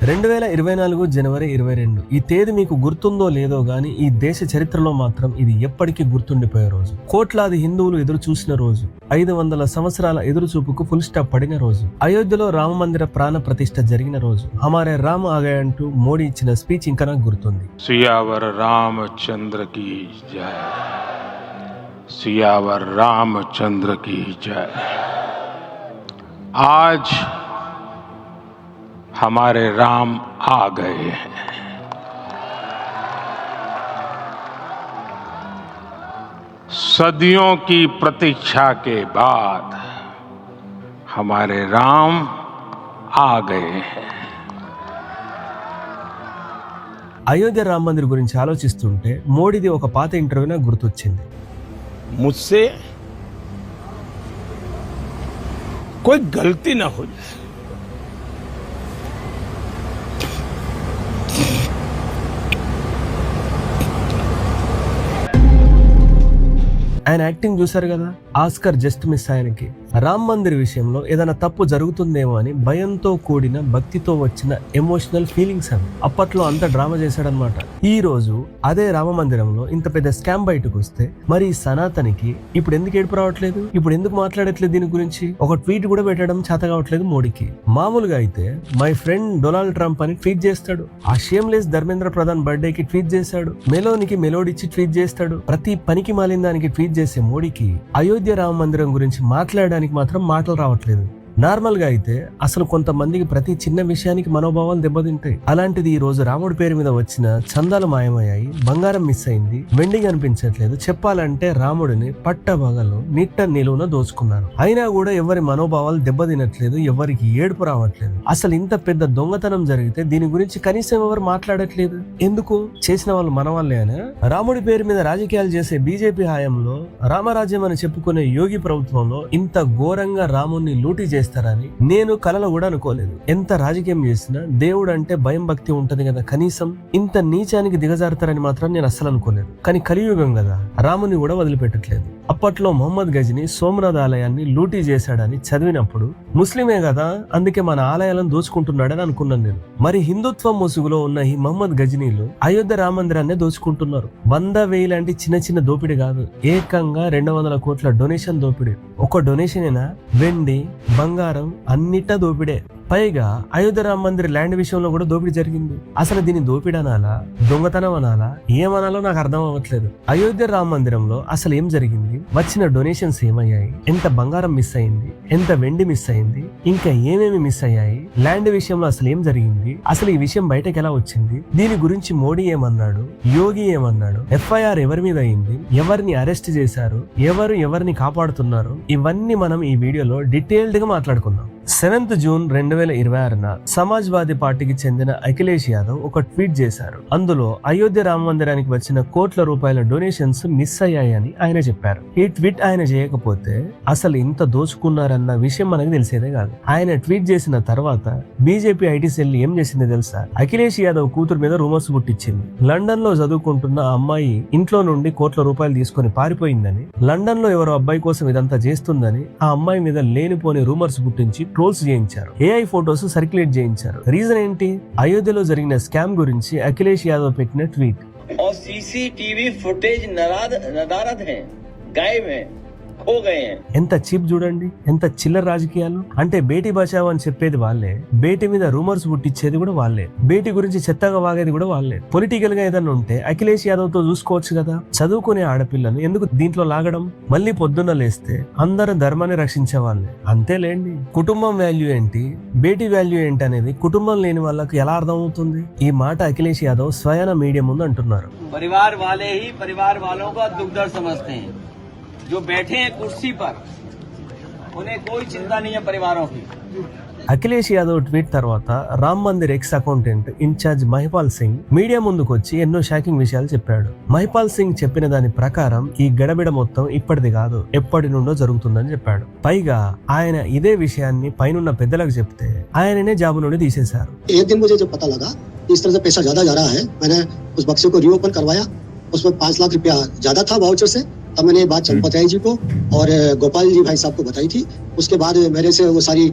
2024 జనవరి 22 ఈ తేదీ మీకు గుర్తుందో లేదో గానీ ఈ దేశ చరిత్రలో మాత్రం ఇది ఎప్పటికీ గుర్తుండిపోయే రోజు. కోట్లాది హిందువులు ఎదురు చూసిన రోజు, 500 సంవత్సరాల ఎదురు చూపుకు ఫుల్ స్టాప్ పడిన రోజు, అయోధ్యలో రామ మందిర ప్రాణ ప్రతిష్ఠ జరిగిన రోజు. హమారే రామ్ ఆగయ్ అంటూ మోడీ ఇచ్చిన స్పీచ్ ఇంకా నాకు గుర్తుంది. సియావర్ రామచంద్ర की जय, सियावर रामचंद्र की जय। आज हमारे राम आ गए हैं। सदियों की प्रतीक्षा के बाद हमारे राम आ गए हैं। అయోధ్య రామ మందిర్ గురించి ఆలోచిస్తుంటే మోడీది ఒక పాత ఇంటర్వ్యూ నాకు గుర్తొచ్చింది. मुझसे कोई गलती ना हो जाए, ఆయన యాక్టింగ్ చూశారు కదా, ఆస్కర్ జస్ట్ మిస్ ఆయనకి. రామ్ మందిర్ విషయంలో ఏదైనా తప్పు జరుగుతుందేమో అని భయంతో కూడిన భక్తితో వచ్చిన ఎమోషనల్ ఫీలింగ్స్ అవి. అప్పట్లో అంత డ్రామా చేశాడనమాట. ఈ రోజు అదే రామ మందిరంలో ఇంత పెద్ద స్కామ్ బయటకు వస్తే మరి సనాతనికి ఇప్పుడు ఎందుకు ఏడుపు రావట్లేదు, ఇప్పుడు ఎందుకు మాట్లాడట్లేదు దీని గురించి? ఒక ట్వీట్ కూడా పెట్టడం చేత కావట్లేదు మోడీకి. మామూలుగా అయితే మై ఫ్రెండ్ డొనాల్డ్ ట్రంప్ అని ట్వీట్ చేస్తాడు, ఆ షేమ్లెస్ ధర్మేంద్ర ప్రధాన్ బర్త్డే కి ట్వీట్ చేశాడు, మెలోనికి మెలోడిచ్చి ట్వీట్ చేస్తాడు. ప్రతి పనికి మాలిన దానికి ట్వీట్ చేసే మోడీకి అయోధ్య రామ మందిరం గురించి మాట్లాడడానికి మాత్రం మాటలు రావట్లేదు. నార్మల్ గా అయితే అసలు కొంతమందికి ప్రతి చిన్న విషయానికి మనోభావాలు దెబ్బతింటాయి. అలాంటిది ఈ రోజు రాముడి పేరు మీద వచ్చిన చందాలు మాయమయ్యాయి, బంగారం మిస్ అయింది, వెండి కనిపించట్లేదు. చెప్పాలంటే రాముడిని పట్టబగలు నిట్ట నిలువున దోచుకున్నారు. అయినా కూడా ఎవరి మనోభావాలు దెబ్బతినట్లేదు, ఎవరికి ఏడుపు రావట్లేదు. అసలు ఇంత పెద్ద దొంగతనం జరిగితే దీని గురించి కనీసం ఎవరు మాట్లాడట్లేదు. ఎందుకు? చేసిన వాళ్ళు మన వాళ్ళేనా? రాముడి పేరు మీద రాజకీయాలు చేసే బీజేపీ హయాంలో, రామరాజ్యం అని చెప్పుకునే యోగి ప్రభుత్వంలో ఇంత ఘోరంగా రాముడిని లూటీ చేస్తారని నేను కలలో కూడా అనుకోలేదు. ఎంత రాజకీయం చేసినా దేవుడు అంటే భయం భక్తి ఉంటది కదా, కనీసం ఇంత నీచానికి దిగజారుతారని మాత్రం నేను అస్సలు అనుకోలేదు. కానీ కలియుగం కదా, రాముని కూడా వదిలిపెట్టట్లేదు. అప్పట్లో మొహమ్మద్ గజని సోమనాథ్ ఆలయాన్ని లూటీ చేశాడని చదివినప్పుడు ముస్లిమే కదా, అందుకే మన ఆలయాలను దోచుకుంటున్నాడని అనుకున్నాను నేను. మరి హిందుత్వం ముసుగులో ఉన్న ఈ మొహమ్మద్ గజనీలు అయోధ్య రామ మందిరాన్ని దోచుకుంటున్నారు. 100,000 లాంటి చిన్న చిన్న దోపిడీ కాదు, ఏకంగా 200 కోట్ల డొనేషన్ దోపిడీ. ఒక డొనేషనేనా, వెండి బంగారం అన్నిటా దోపిడే. పైగా అయోధ్య రామ మందిర్ ల్యాండ్ విషయంలో కూడా దోపిడీ జరిగింది. అసలు దీన్ని దోపిడీ అనాలా, దొంగతనం అనాలా, ఏమనాలో నాకు అర్థం అవ్వట్లేదు. అయోధ్య రామ మందిరంలో అసలు ఏం జరిగింది, వచ్చిన డొనేషన్స్ ఏమయ్యాయి, ఎంత బంగారం మిస్ అయింది, ఎంత వెండి మిస్ అయింది, ఇంకా ఏమేమి మిస్ అయ్యాయి, ల్యాండ్ విషయంలో అసలు ఏం జరిగింది, అసలు ఈ విషయం బయటకు ఎలా వచ్చింది, దీని గురించి మోడీ ఏమన్నాడు, యోగి ఏమన్నాడు, FIR ఎవరి మీద అయింది, ఎవరిని అరెస్ట్ చేశారు, ఎవరిని కాపాడుతున్నారు, ఇవన్నీ మనం ఈ వీడియోలో డీటెయిల్డ్ గా మాట్లాడుకుందాం. 7th జూన్ 2026న సమాజ్వాదీ పార్టీకి చెందిన అఖిలేష్ యాదవ్ ఒక ట్వీట్ చేశారు. అందులో అయోధ్య రామ మందిరానికి వచ్చిన కోట్ల రూపాయల డొనేషన్స్ మిస్ అయ్యాయని ఆయన చెప్పారు. ఈ ట్వీట్ ఆయన చేయకపోతే అసలు ఇంత దోచుకున్నారన్న విషయం మనకు తెలిసేదే కాదు. ఆయన ట్వీట్ చేసిన తర్వాత బీజేపీ ఐటీ సెల్ ఏం చేసిందో తెలుసా? అఖిలేష్ యాదవ్ కూతురు మీద రూమర్స్ పుట్టించింది. లండన్ లో చదువుకుంటున్న అమ్మాయి ఇంట్లో నుండి కోట్ల రూపాయలు తీసుకొని పారిపోయిందని, లండన్ లో ఎవరో అబ్బాయి కోసం ఇదంతా చేస్తుందని ఆ అమ్మాయి మీద లేనిపోని రూమర్స్ పుట్టించి ట్రోల్స్ చేయించారు, AI ఫోటోస్ సర్క్యులేట్ చేయించారు. రీజన్ ఏంటి? అయోధ్యలో జరిగిన స్కామ్ గురించి అఖిలేష్ యాదవ్ పెట్టిన ట్వీట్. CCTV फुटेज नदारद है, गायब है, खो गए हैं. ఎంత చీప్ చూడండి, ఎంత చిల్లర రాజకీయాలు. అంటే బేటీ బచావో అని చెప్పేది వాళ్ళే, బేటీ మీద రూమర్స్ పుట్టించేది కూడా వాళ్ళే, బేటీ గురించి చెత్తగా వాగేది కూడా వాళ్ళే. పొలిటికల్ గా ఏదైనా ఉంటే అఖిలేష్ యాదవ్ తో చూసుకోవచ్చు కదా. చదువుకునే ఆడపిల్లను ఎందుకు దీంట్లో లాగడం? మళ్ళీ పొద్దున్న లేస్తే అందరు ధర్మాన్ని రక్షించే వాళ్ళే, అంతేలేండి. కుటుంబం వాల్యూ ఏంటి, బేటీ వాల్యూ ఏంటి అనేది కుటుంబం లేని వాళ్ళకి ఎలా అర్థం అవుతుంది? ఈ మాట అఖిలేష్ యాదవ్ స్వయాన మీడియా ముందు అంటున్నారు. परिवार वाले ही परिवार वालों का दुख दर्द समझते हैं, जो बैठे हैं कुर्सी पर उन्हें कोई चिंता नहीं है परिवारों की. అఖిలేష్ యాదవ్ ట్వీట్ తర్వాత Ram Mandir ex accountant incharge Mahipal Singh media ముందుకు వచ్చి ఎన్నో షాకింగ్ విషయాలు చెప్పాడు. మహిపాల్ సింగ్ చెప్పిన దాని ప్రకారం ఈ గడబిడ మొత్తం ఇప్పటిది కాదు, ఎప్పటి నుండో జరుగుతుందని చెప్పాడు. పైగా ఆయన ఇదే విషయాన్ని పైనున్న పెద్దలకు చెప్తే ఆయననే జాబు నుండి తీసేశారు. इस तरह से पैसा ज्यादा जा रहा है, मैंने उस बक्से को रीओपन करवाया, उसमें 5 लाख रुपया ज्यादा था वाउचर से। तब मैंने ये बात चंपत राय जी को और गोपाल जी भाई साहब को बताई थी। उसके बाद मेरे से वो सारी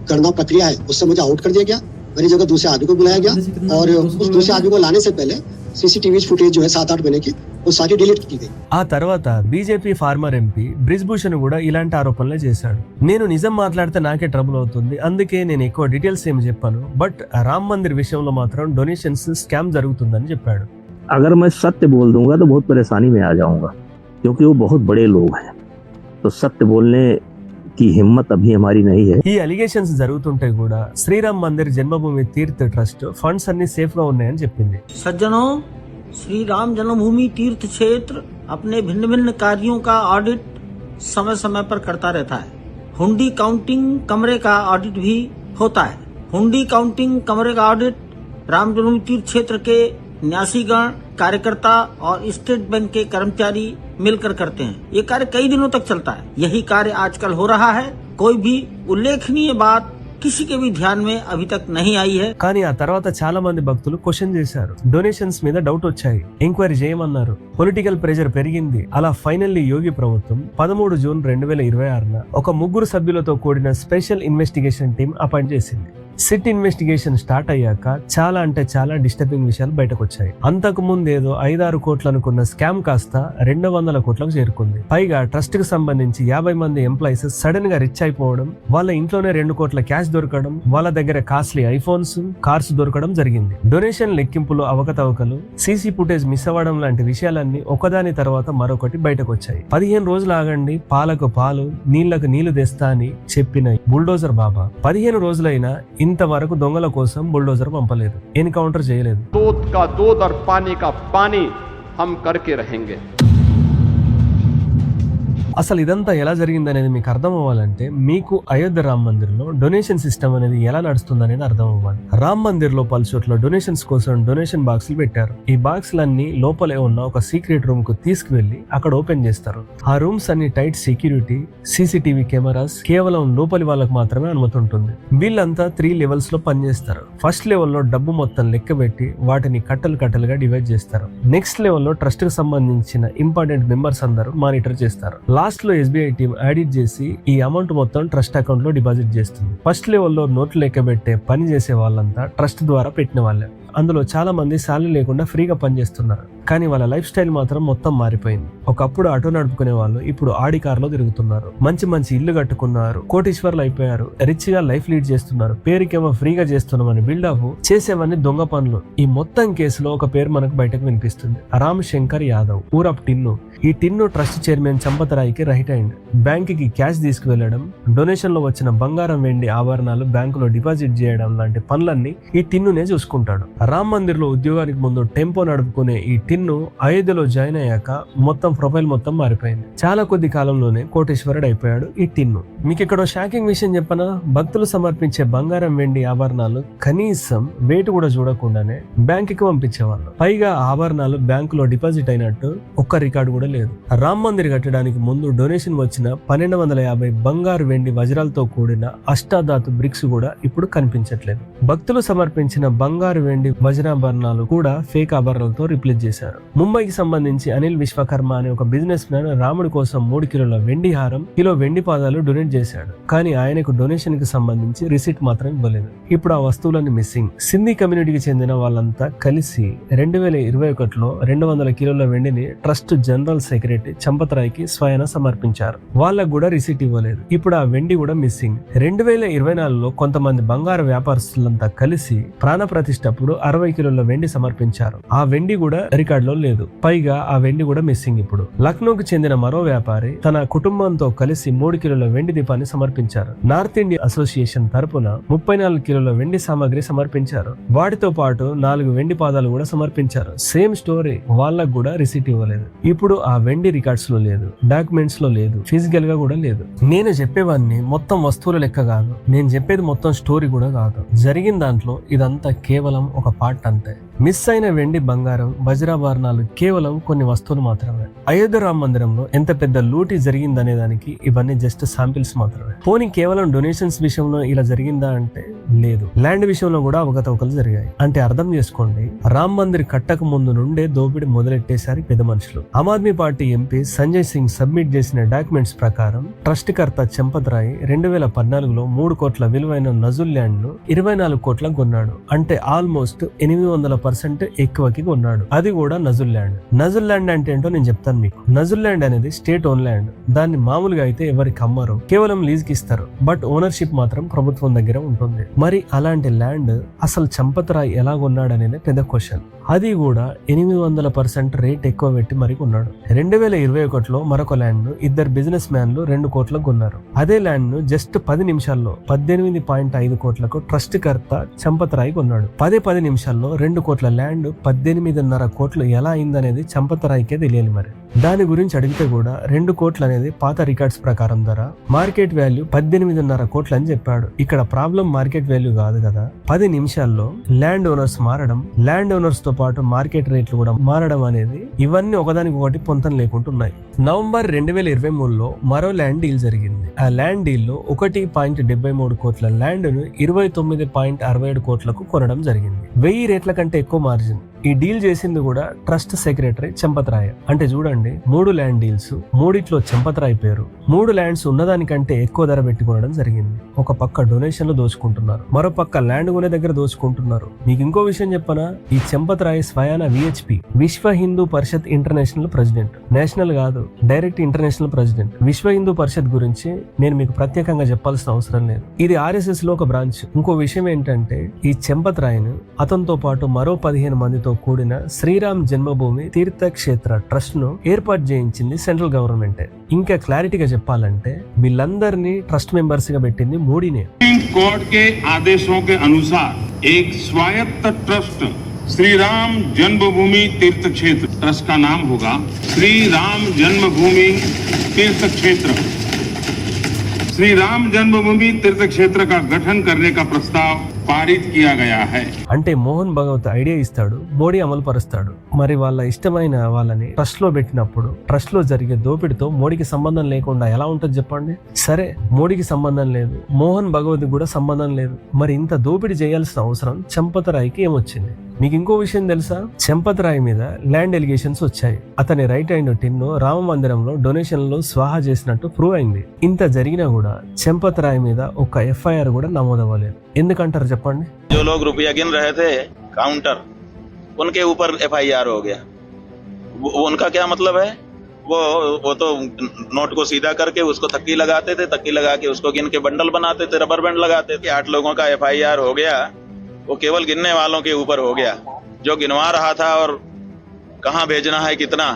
गणना प्रक्रिया है उससे मुझे आउट कर दिया गया मेरी जगह दूसरे आदमी को बुलाया गया और उस दूसरे आदमी को लाने से पहले सीसीटीवी फुटेज जो है 7-8 महीने की वो सारी डिलीट की गई। ఆ తర్వాత బీజేపీ ఫార్మర్ ఎంపీ బ్రిజ్భూషణ్ కూడా ఇలాంటి ఆరోపణలే చేశాడు. నేను నిజం మాట్లాడితే నాకే ట్రబుల్ అవుతుంది, అందుకే నేను ఎక్కువ డీటెయిల్స్ ఏమి చెప్పాను, బట్ రామ్ మందిర్ విషయంలో మాత్రం డొనేషన్స్ స్కామ్ జరుగుతుందని చెప్పాడు. अगर मैं सत्य बोल दूंगा तो बहुत परेशानी में आ जाऊंगा, क्योंकि वो बहुत बड़े लोग हैं, तो सत्य बोलने की हिम्मत अभी हमारी नहीं है. ఈ అలిగేషన్స్ జరుగుతుంటే కూడా శ్రీరామ్ మందిర్ జన్మభూమి తీర్థ్ ట్రస్ట్ ఫండ్స్ అన్ని సేఫ్ గా ఉన్నాయని చెప్పింది. सज्जनों, श्री राम जन्मभूमि तीर्थ क्षेत्र अपने भिन्न भिन्न कार्यों का ऑडिट समय समय पर करता रहता है. हुंडी काउंटिंग कमरे का ऑडिट भी होता है. हुंडी काउंटिंग कमरे का ऑडिट राम जन्मभूमि तीर्थ क्षेत्र के न्यासीगण, कार्यकर्ता और स्टेट बैंक के कर्मचारी मिलकर करते हैं. ये कार्य कई दिनों तक चलता है. यही कार्य आजकल हो रहा है. कोई भी उल्लेखनीय बात किसी के भी ध्यान में अभी तक नहीं आई है. కానీ ఆ తర్వాత చాలా మంది భక్తులు క్వశ్చన్ చేశారు, డొనేషన్స్ మీద డౌట్ వచ్చాయి, ఎంక్వైరీ చేయమన్నారు, పొలిటికల్ ప్రెషర్ పెరిగింది. అలా ఫైనల్లీ యోగి ప్రభుత్వం 13 జూన్ 2026న ఒక 3 సభ్యులతో కూడిన స్పెషల్ ఇన్వెస్టిగేషన్ టీం అపాయింట్ చేసింది. సిట్ ఇన్వెస్టిగేషన్ స్టార్ట్ అయ్యాక చాలా అంటే చాలా డిస్టర్బింగ్ విషయాలు బయటకు వచ్చాయి. అంతకు ముందు ఏదో 5-6 కోట్లు అనుకున్న స్కామ్ కాస్త 200 కోట్లకు చేరుకుంది. పైగా ట్రస్ట్ కి సంబంధించి 50 మంది ఎంప్లాయీస్ సడన్ గా రిచ్ అయిపోవడం, వాళ్ళ ఇంట్లోనే 2 కోట్ల క్యాష్ దొరకడం, వాళ్ళ దగ్గర కాస్ట్లీ ఐఫోన్స్, కార్స్ దొరకడం జరిగింది. డొనేషన్ లెక్కింపులు అవకతవకలు, సీసీ ఫుటేజ్ మిస్ అవ్వడం లాంటి విషయాలన్నీ ఒకదాని తర్వాత మరొకటి బయటకు వచ్చాయి. 15 రోజులు ఆగండి, పాలకు పాలు, నీళ్లకు నీళ్లు తెస్తా అని చెప్పిన బుల్డోజర్ బాబా 15 రోజులైనా ఇంతవరకు దొంగల కోసం బుల్డోజర్ పంపలేదు, ఎన్కౌంటర్ చేయలేదు. दूध का दूध और पानी का पानी हम करके रहेंगे. అసలు ఇదంతా ఎలా జరిగింది అనేది మీకు అర్థం అవ్వాలంటే మీకు అయోధ్య రామ్ మందిర్ లో డొనేషన్ సిస్టమ్ అనేది ఎలా నడుస్తుంది అనేది అర్థం అవ్వాలి. రామ్ మందిర్ లో పలుచోట్ల డొనేషన్స్ కోసం డొనేషన్ బాక్సులు పెట్టారు. ఈ బాక్సులన్నీ లోపలే ఉన్న ఒక సీక్రెట్ రూమ్ కు తీసుకువెళ్లి అక్కడ ఓపెన్ చేస్తారు. ఆ రూమ్స్ అన్ని టైట్ సెక్యూరిటీ, సీసీటీవీ కెమెరాస్, కేవలం లోపలి వాళ్ళకు మాత్రమే అనుమతి ఉంటుంది. వీళ్ళంతా 3 లెవెల్స్ లో పనిచేస్తారు. ఫస్ట్ లెవెల్లో డబ్బు మొత్తం లెక్కబెట్టి వాటిని కట్టలుగా డివైడ్ చేస్తారు. నెక్స్ట్ లెవెల్లో ట్రస్ట్ కి సంబంధించిన ఇంపార్టెంట్ మెంబర్స్ అందరూ మానిటర్ చేస్తారు. లాస్ట్ లో ఎస్బీఐ టీం ఆడిట్ చేసి ఈ అమౌంట్ మొత్తం ట్రస్ట్ అకౌంట్ లో డిపాజిట్ చేస్తుంది. ఫస్ట్ లెవెల్లో నోట్లు లెక్కబెట్టే పని చేసే వాళ్ళంతా ట్రస్ట్ ద్వారా పెట్టిన వాళ్ళే. అందులో చాలా మంది సాలరీ లేకుండా ఫ్రీగా పనిచేస్తున్నారు. కానీ వాళ్ళ లైఫ్ స్టైల్ మాత్రం మొత్తం మారిపోయింది. ఒకప్పుడు ఆటో నడుపుకునే వాళ్ళు ఇప్పుడు ఆడి కార్లో తిరుగుతున్నారు, మంచి ఇల్లు కట్టుకున్నారు, కోటీశ్వర్లు అయిపోయారు, రిచ్ గా లైఫ్ లీడ్ చేస్తున్నారు. పేరుకేమో ఫ్రీగా చేస్తున్నామని బిల్డప్, చేసేవన్నీ దొంగ పనులు. ఈ మొత్తం కేసులో ఒక పేరు మనకు బయటకు వినిపిస్తుంది, రామ్ శంకర్ యాదవ్, ఊరప్ టిన్ను. ఈ టిన్ను ట్రస్ట్ చైర్మన్ చంపతరాయికి రైట్ హ్యాండ్. బ్యాంక్ కి క్యాష్ తీసుకువెళ్లడం, డొనేషన్ లో వచ్చిన బంగారం, వెండి ఆభరణాలు బ్యాంకులో డిపాజిట్ చేయడం లాంటి పనులన్నీ ఈ టిన్నునే చూసుకుంటాడు. రామ్ మందిర్ లో ఉద్యోగానికి ముందు టెంపో నడుపుకునే ఈ టిన్ను అయోధ్యలో జాయిన్ అయ్యాక మొత్తం ప్రొఫైల్ మొత్తం మారిపోయింది. చాలా కొద్ది కాలంలోనే కోటేశ్వరుడు అయిపోయాడు ఈ టిన్ను. మీకు ఇక్కడ షాకింగ్ విషయం చెప్పనా, భక్తులు సమర్పించే బంగారం, వెండి ఆభరణాలు కనీసం వెయిట్ కూడా చూడకుండానే బ్యాంక్ కి పంపించేవాళ్ళు. పైగా ఆభరణాలు బ్యాంకులో డిపాజిట్ అయినట్టు ఒక్క రికార్డు కూడా లేదు. రామ్ మందిర్ కట్టడానికి ముందు డొనేషన్ వచ్చిన 1250 బంగారు, వెండి, వజ్రాలతో కూడిన అష్టాధాతు బ్రిక్స్ కూడా ఇప్పుడు కనిపించట్లేదు. భక్తులు సమర్పించిన బంగారు, వెండి, వజ్రాభరణాలు కూడా ఫేక్ ఆభరణాలతో రిప్లేస్ చేశారు. ముంబైకి సంబంధించి అనిల్ విశ్వకర్మ అనే ఒక బిజినెస్ మ్యాన్ రాముడి కోసం 3 కిలోల వెండి హారం, కిలో వెండి పాదాలు డొనేట్ చేశాడు. కానీ ఆయనకు డొనేషన్ కి సంబంధించి రిసిట్ మాత్రం ఇవ్వలేదు. ఇప్పుడు ఆ వస్తువులన్నీ మిస్సింగ్. సింధీ కమ్యూనిటీకి చెందిన వాళ్ళంతా కలిసి 2021లో 200 కిలోల వెండిని ట్రస్ట్ జనరల్ సెక్రటరీ చంపతరాయికి స్వయాన సమర్పించారు. వాళ్ళకు కూడా రిసిట్ ఇవ్వలేదు. ఇప్పుడు ఆ వెండి కూడా మిస్సింగ్. 2024లో కొంతమంది బంగారు వ్యాపారస్తులంతా కలిసి ప్రాణ ప్రతిష్టప్పుడు 60 కిలోల వెండి సమర్పించారు. ఆ వెండి కూడా రికార్డులో లేదు. పైగా ఆ వెండి కూడా మిస్సింగ్. ఇప్పుడు లక్నోకి చెందిన మరో వ్యాపారి తన కుటుంబంతో కలిసి 3 కిలోల వెండి దీపాన్ని సమర్పించారు. నార్త్ ఇండియా అసోసియేషన్ తరపున 34 కిలోల వెండి సామాగ్రి సమర్పించారు. వాటితో పాటు 4 వెండి పాదాలు కూడా సమర్పించారు. సేమ్ స్టోరీ, వాళ్ళకు కూడా రిసీట్ ఇవ్వలేదు. ఇప్పుడు ఆ వెండి రికార్డ్స్ లో లేదు, డాక్యుమెంట్స్ లో లేదు, ఫిజికల్ గా కూడా లేదు. నేను చెప్పేవన్నీ మొత్తం వస్తువుల లెక్క కాదు, నేను చెప్పేది మొత్తం స్టోరీ కూడా కాదు. జరిగిన దాంట్లో ఇదంతా కేవలం ఒక పార్ట్ అంతే. మిస్ అయిన వెండి, బంగారం, వజ్రాభరణాలు కేవలం కొన్ని వస్తువులు మాత్రమే. అయోధ్య రామ మందిరంలో ఎంత పెద్ద లూటీ జరిగిందనే దానికి ఇవన్నీ జస్ట్ శాంపిల్స్ మాత్రమే. పోనీ కేవలం డొనేషన్స్ విషయంలో ఇలా జరిగిందా అంటే లేదు. ల్యాండ్ విషయంలో కూడా అవకతవకలు జరిగాయి. అంటే అర్థం చేసుకోండి, రామ్ మందిర్ కట్టక ముందు నుండే దోపిడీ మొదలెట్టేశారు పెద్ద మనుషులు. Aam Aadmi party MP Sanjay Singh submit చేసిన డాక్యుమెంట్స్ ప్రకారం ట్రస్ట్ కర్త చంపత్ రాయ్ 2014లో 3 కోట్ల విలువైన నజుల్ ల్యాండ్ ను 24 కోట్లకు కొన్నాడు. అంటే ఆల్మోస్ట్ 800% ఎక్కువకి కొన్నాడు. అది కూడా నజుల్ ల్యాండ్. నజుల్ ల్యాండ్ అంటే ఏంటో నేను చెప్తాను మీకు. నజుల్ ల్యాండ్ అనేది స్టేట్ ఓన్ ల్యాండ్. దాన్ని మామూలుగా అయితే ఎవరికి అమ్మరు, కేవలం లీజ్ కి ఇస్తారు. బట్ ఓనర్షిప్ మాత్రం ప్రభుత్వం దగ్గర ఉంటుంది. మరి అలాంటి ల్యాండ్ అసలు చంపత్ రాయ్ ఎలా కొన్నాడు అనేది పెద్ద క్వశ్చన్. అది కూడా 800% రేట్ ఎక్కువ పెట్టి మరి కొన్నాడు. 2021లో మరొక ల్యాండ్ ను ఇద్దరు బిజినెస్ మ్యాన్లు 2 కోట్లకు కొన్నారు. అదే ల్యాండ్ ను జస్ట్ 10 నిమిషాల్లో 18.5 కోట్లకు ట్రస్ట్ కర్త చంపత్ రాయ్ కొన్నాడు. 10 నిమిషాల్లో 2 కోట్ల ల్యాండ్ 18.5 కోట్లు ఎలా అయిందనేది చంపత్ రాయ్కే తెలియాలి. మరి దాని గురించి అడిగితే కూడా 2 కోట్లు అనేది పాత రికార్డ్స్ ప్రకారం ధర, మార్కెట్ వాల్యూ 18.5 కోట్లు అని చెప్పాడు. ఇక్కడ ప్రాబ్లం మార్కెట్ వాల్యూ కాదు కదా. 10 నిమిషాల్లో ల్యాండ్ ఓనర్స్ మారడం, ల్యాండ్ ఓనర్స్ తో పాటు మార్కెట్ రేట్లు కూడా మారడం అనేది ఇవన్నీ ఒకదానికి ఒకటి పొంతం లేకుంటున్నాయి. నవంబర్ 2023లో మరో ల్యాండ్ డీల్ జరిగింది. ఆ ల్యాండ్ డీల్ లో 1.73 కోట్ల ల్యాండ్ ను 29.67 కోట్లకు కొనడం జరిగింది. 1000 రేట్ల కంటే ఎక్కువ మార్జిన్. ఈ డీల్ చేసింది కూడా ట్రస్ట్ సెక్రటరీ చంపత్ రాయ్. అంటే చూడండి, 3 ల్యాండ్ డీల్స్, 3 చంపత్ రాయ్ పేరు. 3 ల్యాండ్స్ ఉన్నదానికంటే ఎక్కువ ధర పెట్టి కొనడం జరిగింది. ఒక పక్క డొనేషన్లు దోచుకుంటున్నారు, మరో పక్క ల్యాండ్ కొనే దగ్గర దోచుకుంటున్నారు. మీకు ఇంకో విషయం చెప్పనా, ఈ చంపత్ రాయ్ స్వయాన విహెచ్పి, విశ్వ Hindu Parishad international president. National కాదు, డైరెక్ట్ ఇంటర్నేషనల్ ప్రెసిడెంట్. విశ్వ హిందూ పరిషత్ గురించి నేను మీకు ప్రత్యేకంగా చెప్పాల్సిన అవసరం లేదు. ఇది ఆర్ఎస్ఎస్ లో ఒక బ్రాంచ్. ఇంకో విషయం ఏంటంటే, ఈ చంపత్ రాయ్ ను అతనితో పాటు మరో 15 మందితో కూడిన శ్రీరామ్ జన్మభూమి తీర్థక్షేత్ర ట్రస్ట్ ను ఏర్పాటు చేయించింది సెంట్రల్ గవర్నమెంట్. ఇంకా క్లారిటీగా చెప్పాలంటే వీళ్ళందరినీ ట్రస్ట్ మెంబర్స్ గా పెట్టింది మోడీనే. सुप्रीम कोर्ट के आदेशों के अनुसार एक स्वायत्त ट्रस्ट श्री राम जन्मभूमि तीर्थ क्षेत्र ट्रस्ट का नाम होगा श्री राम जन्मभूमि तीर्थ क्षेत्र। श्री राम जन्मभूमि तीर्थ क्षेत्र का गठन करने का प्रस्ताव పారిత్ కియా గయా హై. అంటే మోహన్ భగవత్ ఐడియా ఇస్తాడు, మోడీ అమలు పరుస్తాడు. మరి వాళ్ళ ఇష్టమైన వాళ్ళని ట్రస్ట్ లో పెట్టినప్పుడు ట్రస్ట్ లో జరిగే దోపిడితో మోడీకి సంబంధం లేకుండా ఎలా ఉంటుంది చెప్పండి. సరే, మోడీకి సంబంధం లేదు, మోహన్ భగవత్ కూడా సంబంధం లేదు. మరి ఇంత దోపిడీ చేయాల్సిన అవసరం చంపత్ రాయ్కి ఏమొచ్చింది? మీకు ఇంకో విషయం తెలుసా? చంపత్ రాయ్ మీద ల్యాండ్ ఎలిగేషన్స్ వచ్చాయి. అతని రైట్ హ్యాండ్ టిన్ను రామ మందిరంలో డొనేషన్లో స్వాహా చేసినట్టు ప్రూవ్ అయింది. ఇంత జరిగినా కూడా చంపత్ రాయ్ మీద ఒక ఎఫ్ఐఆర్ కూడా నమోదవ్వలేదు. ఎందుకంటారు చెప్పండి? जो लोग रुपया गिन रहे थे काउंटर, उनके ऊपर एफआईआर हो गया। वो उनका क्या मतलब है? वो तो नोट को सीधा करके उसको तक्की लगाते थे, तक्की लगा के उसको गिन के बंडल बनाते थे, रबर बैंड लगाते थे। 8 लोगों का एफआईआर हो गया, वो केवल गिनने वालों के ऊपर हो गया। जो गिनवा रहा था और कहाँ भेजना है कितना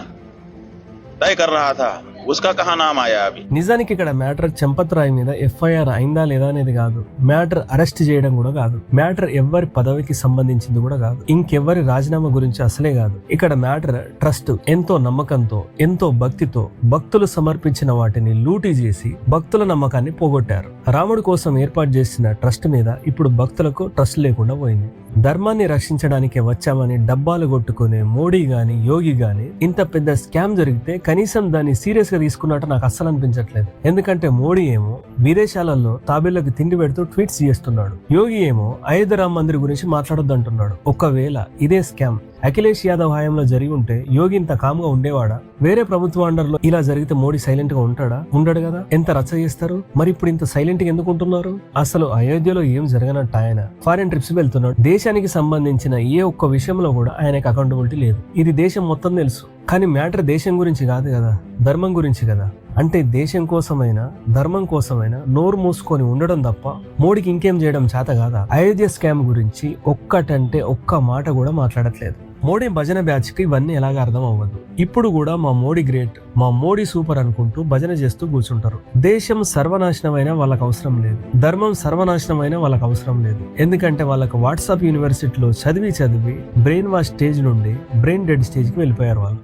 तय कर रहा था, उसका कहाँ नाम आया अभी? నిజానికి ఇక్కడ మ్యాటర్ చంపత్ రాయ్ మీద ఎఫ్ఐఆర్ అయిందా లేదా అనేది కాదు, మ్యాటర్ అరెస్ట్ చేయడం కూడా కాదు, మ్యాటర్ ఎవరి పదవికి సంబంధించింది కూడా కాదు, ఇంకెవరి రాజీనామా గురించి అసలే కాదు. ఇక్కడ మ్యాటర్ ట్రస్ట్ ఎంతో నమ్మకంతో, ఎంతో భక్తితో భక్తులు సమర్పించిన వాటిని లూటీ చేసి భక్తుల నమ్మకాన్ని పోగొట్టారు. రాముడి కోసం ఏర్పాటు చేసిన ట్రస్ట్ మీద ఇప్పుడు భక్తులకు ట్రస్ట్ లేకుండా పోయింది. ధర్మాన్ని రక్షించడానికి వచ్చామని డబ్బాలు కొట్టుకునే మోడీ గాని యోగి గాని ఇంత పెద్ద స్కామ్ జరిగితే కనీసం దాన్ని సీరియస్ గా తీసుకున్నట్టు నాకు అస్సలు అనిపించట్లేదు. ఎందుకంటే మోడీ ఏమో విదేశాలలో తాబేళ్లకు తిండి పెడుతూ ట్వీట్స్ చేస్తున్నాడు, యోగి ఏమో అయోధ్య రామ మందిర్ గురించి మాట్లాడొద్దు అంటున్నాడు. ఒకవేళ ఇదే స్కామ్ అఖిలేష్ యాదవ్ హయాంలో జరిగి ఉంటే యోగి ఇంత కామ్గా ఉండేవాడా? వేరే ప్రభుత్వ అండర్లో ఇలా జరిగితే మోడీ సైలెంట్ గా ఉంటాడా? ఉండడు కదా. ఎంత రచ్చ చేస్తారు. మరి ఇప్పుడు ఇంత సైలెంట్ గా ఎందుకు ఉంటున్నారు? అసలు అయోధ్యలో ఏం జరగనట్టు ఆయన ఫారెన్ ట్రిప్స్ వెళ్తున్నాడు. దేశానికి సంబంధించిన ఏ ఒక్క విషయంలో కూడా ఆయనకు అకౌంటబిలిటీ లేదు. ఇది దేశం మొత్తం తెలుసు. కానీ మ్యాటర్ దేశం గురించి కాదు కదా, ధర్మం గురించి కదా. అంటే దేశం కోసమైనా ధర్మం కోసమైనా నోరు మూసుకొని ఉండడం తప్ప మోడీకి ఇంకేం చేయడం చేత కాదా? అయోధ్య స్కామ్ గురించి ఒక్కటంటే ఒక్క మాట కూడా మాట్లాడట్లేదు. మోడీ భజన బ్యాచ్ కి ఇవన్నీ ఎలాగ అర్థం అవ్వదు. ఇప్పుడు కూడా మా మోడీ గ్రేట్, మా మోడీ సూపర్ అనుకుంటూ భజన చేస్తూ కూర్చుంటారు. దేశం సర్వనాశనమైనా వాళ్ళకి అవసరం లేదు, ధర్మం సర్వనాశనమైనా వాళ్ళకి అవసరం లేదు. ఎందుకంటే వాళ్ళకి వాట్సాప్ యూనివర్సిటీలో చదివి చదివి బ్రెయిన్ వాష్ స్టేజ్ నుండి బ్రెయిన్ డెడ్ స్టేజ్ కి వెళ్ళిపోయారు వాళ్ళు.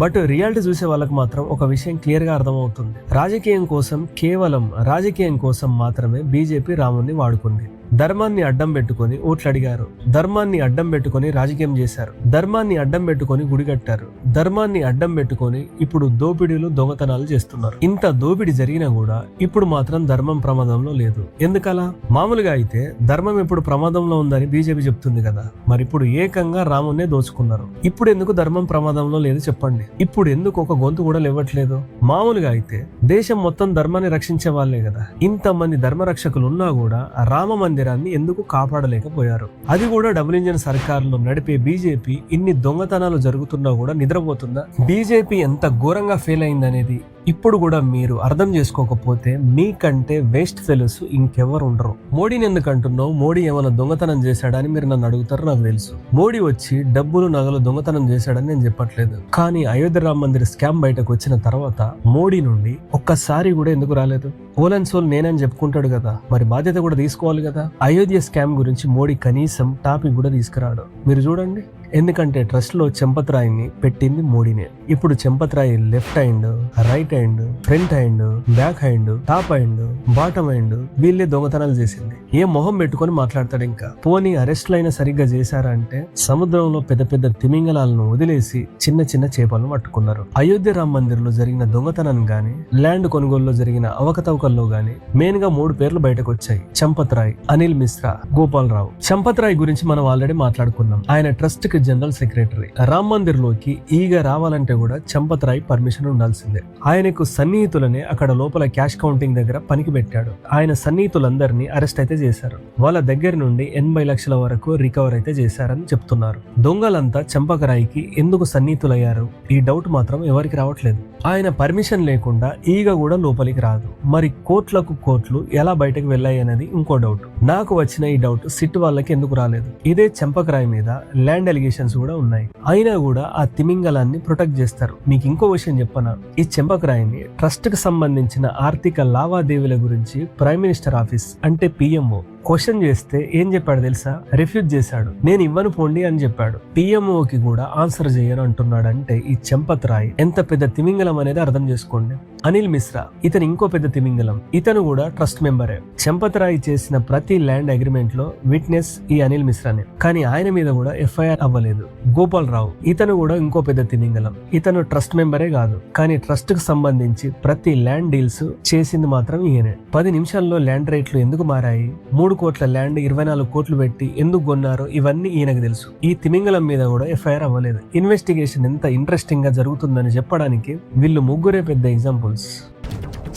బట్ రియాలిటీ చూసే వాళ్ళకి మాత్రం ఒక విషయం క్లియర్ గా అర్థమవుతుంది. రాజకీయం కోసం, కేవలం రాజకీయం కోసం మాత్రమే బీజేపీ రాముని వాడుకుంది. ధర్మాన్ని అడ్డం పెట్టుకొని ఓట్లు అడిగారు, ధర్మాన్ని అడ్డం పెట్టుకొని రాజకీయం చేశారు, ధర్మాన్ని అడ్డం పెట్టుకొని గుడి కట్టారు, ధర్మాన్ని అడ్డం పెట్టుకొని ఇప్పుడు దోపిడీలు దొంగతనాలు చేస్తున్నారు. ఇంత దోపిడీ జరిగినా కూడా ఇప్పుడు మాత్రం ధర్మం ప్రమాదంలో లేదు. ఎందుకలా? మామూలుగా అయితే ధర్మం ఇప్పుడు ప్రమాదంలో ఉందని బీజేపీ చెప్తుంది కదా, మరి ఇప్పుడు ఏకంగా రామున్నే దోచుకున్నారు. ఇప్పుడు ఎందుకు ధర్మం ప్రమాదంలో లేదు చెప్పండి? ఇప్పుడు ఎందుకు ఒక గొంతు కూడా లేవట్లేదు? మామూలుగా అయితే దేశం మొత్తం ధర్మాన్ని రక్షించే వాళ్ళే కదా, ఇంతమంది ధర్మరక్షకులు ఉన్నా కూడా రామ మందిరాన్ని ఎందుకు కాపాడలేకపోయారు? అది కూడా డబుల్ ఇంజిన్ సర్కారులో నడిపే బీజేపీ ఇన్ని దొంగతనాలు జరుగుతున్నా కూడా నిద్రపోతుందా? బీజేపీ ఎంత ఘోరంగా ఫెయిల్ అయిందనేది ఇప్పుడు కూడా మీరు అర్థం చేసుకోకపోతే మీకంటే వేస్ట్ ఫెలోస్ ఇంకెవరు ఉండరు. మోడీని ఎందుకు అంటున్నావు? మోడీ ఏమైనా దొంగతనం చేశాడని మీరు నన్ను అడుగుతారు, నాకు తెలుసు. మోడీ వచ్చి డబ్బులు నగలు దొంగతనం చేశాడని నేను చెప్పట్లేదు. కానీ అయోధ్య రామ మందిర్ స్కామ్ బయటకు వచ్చిన తర్వాత మోడీ నుండి ఒక్కసారి కూడా ఎందుకు రాలేదు? ఓల్ అండ్ సోల్ నేనని చెప్పుకుంటాడు కదా, మరి బాధ్యత కూడా తీసుకోవాలి కదా. అయోధ్య స్కామ్ గురించి మోడీ కనీసం టాపిక్ కూడా తీసుకురాడు. మీరు చూడండి, ఎందుకంటే ట్రస్ట్ లో చెంపత్ రాయిని పెట్టింది మోడీనే. ఇప్పుడు చెంపత్ రాయి left hand, right hand, front hand, back hand, top hand, bottom hand వీళ్ళే దొంగతనాలు చేసింది. ఏ మొహం పెట్టుకొని మాట్లాడతాడు? ఇంకా పోనీ అరెస్టులు అయినా సరిగ్గా చేశారా అంటే సముద్రంలో పెద్ద పెద్ద తిమింగలాలను వదిలేసి చిన్న చిన్న చేపలను పట్టుకున్నారు. అయోధ్య రామ మందిర్ లో జరిగిన దొంగతనం గాని, ల్యాండ్ కొనుగోలులో జరిగిన అవకతవకల్లో గాని మెయిన్ గా 3 పేర్లు బయటకు వచ్చాయి: చంపత్ రాయ్, అనిల్ మిశ్రా, గోపాల్ రావు. చంపత్ రాయ్ గురించి మనం ఆల్రెడీ మాట్లాడుకున్నాం. ఆయన ట్రస్ట్ కి జనరల్ సెక్రటరీ. రామ్ మందిర్ లోకి ఈగ రావాలంటే కూడా చంపత్ రాయ్ పర్మిషన్ ఉండాల్సిందే. ఆయనకు సన్నిహితులనే అక్కడ లోపల క్యాష్ కౌంటింగ్ దగ్గర పనికి పెట్టాడు. ఆయన సన్నిహితులందరినీ అరెస్ట్ అయితే చేశారు. వాళ్ళ దగ్గర నుండి 80 లక్షల వరకు రికవర్ అయితే చేశారని చెప్తున్నారు. దొంగలంతా చంపక్ రాయ్కి ఎందుకు సన్నిహితులయ్యారు? ఈ డౌట్ మాత్రం ఎవరికి రావట్లేదు. ఆయన పర్మిషన్ లేకుండా ఈగ కూడా లోపలికి రాదు. మరి కోట్లకు కోట్లు ఎలా బయటకు వెళ్ళాయి అనేది ఇంకో డౌట్. నాకు వచ్చిన ఈ డౌట్ సిట్ వాళ్ళకి ఎందుకు రాలేదు? ఇదే చంపక్ రాయ్ మీద ల్యాండ్ ఎలిగేషన్స్ కూడా ఉన్నాయి. అయినా కూడా ఆ తిమింగలాన్ని ప్రొటెక్ట్ చేస్తారు. మీకు ఇంకో విషయం చెప్పనా? ఈ చంపక్ రాయ్ని ట్రస్ట్ కి సంబంధించిన ఆర్థిక లావాదేవీల గురించి ప్రైమ్ మినిస్టర్ ఆఫీస్ అంటే పిఎంఓ క్వశ్చన్ చేస్తే ఏం చెప్పాడు తెలుసా? రిఫ్యూజ్ చేశాడు. నేను ఇవ్వను పోండి అని చెప్పాడు. పిఎంఓకి కూడా ఆన్సర్ చేయను అంటున్నాడు. అంటే ఈ చంపత్ రాయ్ ఎంత పెద్ద తిమింగలం అనేది అర్థం చేసుకోండి. అనిల్ మిశ్రా ఇతను ఇంకో పెద్ద తిమింగలం. ఇతను కూడా ట్రస్ట్ మెంబరే. చంపత్ రాయ్ చేసిన ప్రతి ల్యాండ్ అగ్రిమెంట్ లో విట్నెస్ ఈ అనిల్ మిశ్రానే. కానీ ఆయన మీద కూడా ఎఫ్ఐఆర్ అవ్వలేదు. గోపాల్ రావు ఇతను కూడా ఇంకో పెద్ద తిమింగలం. ఇతను ట్రస్ట్ మెంబరే కాదు, కానీ ట్రస్ట్ కు సంబంధించి ప్రతి ల్యాండ్ డీల్స్ చేసింది మాత్రం ఈయనే. 10 నిమిషాల్లో ల్యాండ్ రేట్లు ఎందుకు మారాయి? 3 కోట్ల ల్యాండ్ 24 కోట్లు పెట్టి ఎందుకు కొన్నారో ఇవన్నీ ఈయనకు తెలుసు. ఈ తిమింగలం మీద కూడా ఎఫ్ఐఆర్ అవ్వలేదు. ఇన్వెస్టిగేషన్ ఎంత ఇంట్రెస్టింగ్ గా జరుగుతుందని చెప్పడానికి వీళ్ళు ముగ్గురే పెద్ద ఎగ్జాంపుల్స్.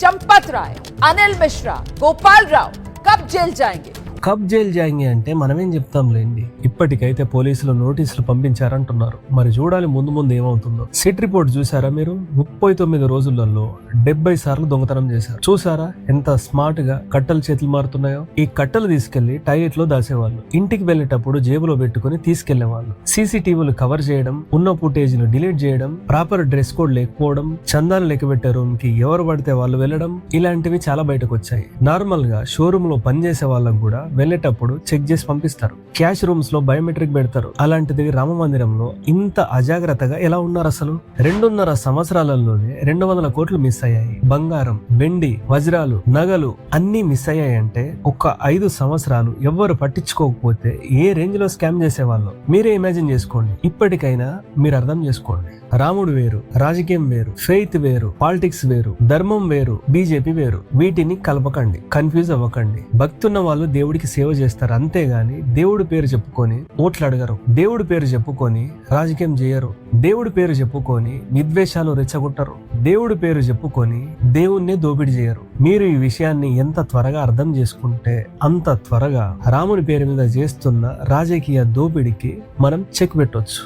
चंपत राय, अनिल मिश्रा, गोपाल राव कब जेल जाएंगे? కబ్ జైలు జాయింగ్ అంటే మనమేం చెప్తాంలేండి. ఇప్పటికైతే పోలీసులు నోటీసులు పంపించారంటున్నారు. మరి చూడాలి ముందు ముందు ఏమవుతుందో. సిట్ రిపోర్ట్ చూసారా మీరు? 39 రోజులలో 70 సార్లు దొంగతనం చేశారు. చూసారా ఎంత స్మార్ట్ గా కట్టలు చేతులు మారుతున్నాయో? ఈ కట్టలు తీసుకెళ్లి టాయిలెట్ లో దాసేవాళ్ళు. ఇంటికి వెళ్లేటప్పుడు జేబులో పెట్టుకుని తీసుకెళ్లేవాళ్ళు. సీసీటీవీలు కవర్ చేయడం, ఉన్న ఫుటేజ్లు డిలీట్ చేయడం, ప్రాపర్ డ్రెస్ కోడ్ లేకపోవడం, చందాలు లెక్కబెట్టే రూమ్ కి ఎవరు పడితే వాళ్ళు వెళ్ళడం, ఇలాంటివి చాలా బయటకు వచ్చాయి. నార్మల్ గా షోరూమ్ లో పనిచేసే వాళ్ళకు కూడా వెళ్ళేటప్పుడు చెక్ చేసి పంపిస్తారు. క్యాష్ రూమ్స్ లో బయోమెట్రిక్ పెడతారు. అలాంటిది రామ మందిరంలో ఇంత అజాగ్రత్తగా ఎలా ఉన్నారు అసలు? 2.5 సంవత్సరాలలోనే 200 కోట్లు మిస్ అయ్యాయి. బంగారం, వెండి, వజ్రాలు, నగలు అన్ని మిస్ అయ్యాయంటే ఒక 5 సంవత్సరాలు ఎవ్వరు పట్టించుకోకపోతే ఏ రేంజ్ లో స్కామ్ చేసేవాళ్ళు మీరే ఇమాజిన్ చేసుకోండి. ఇప్పటికైనా మీరు అర్థం చేసుకోండి. రాముడు వేరు, రాజకీయం వేరు, ఫెయిత్ వేరు, పాలిటిక్స్ వేరు, ధర్మం వేరు, బీజేపీ వేరు. వీటిని కలపకండి, కన్ఫ్యూజ్ అవ్వకండి. భక్తున్న వాళ్ళు దేవుడికి సేవ చేస్తారు, అంతేగాని దేవుడి పేరు చెప్పుకొని ఓట్లు అడగరు. దేవుడి పేరు చెప్పుకొని రాజకీయం చేయరు. దేవుడి పేరు చెప్పుకొని విద్వేషాలు రెచ్చగొట్టరు. దేవుడి పేరు చెప్పుకొని దేవుణ్ణే దోపిడీ చేయరు. మీరు ఈ విషయాన్ని ఎంత త్వరగా అర్థం చేసుకుంటే అంత త్వరగా రాముని పేరు మీద చేస్తున్న రాజకీయ దోపిడీకి మనం చెక్ పెట్టొచ్చు.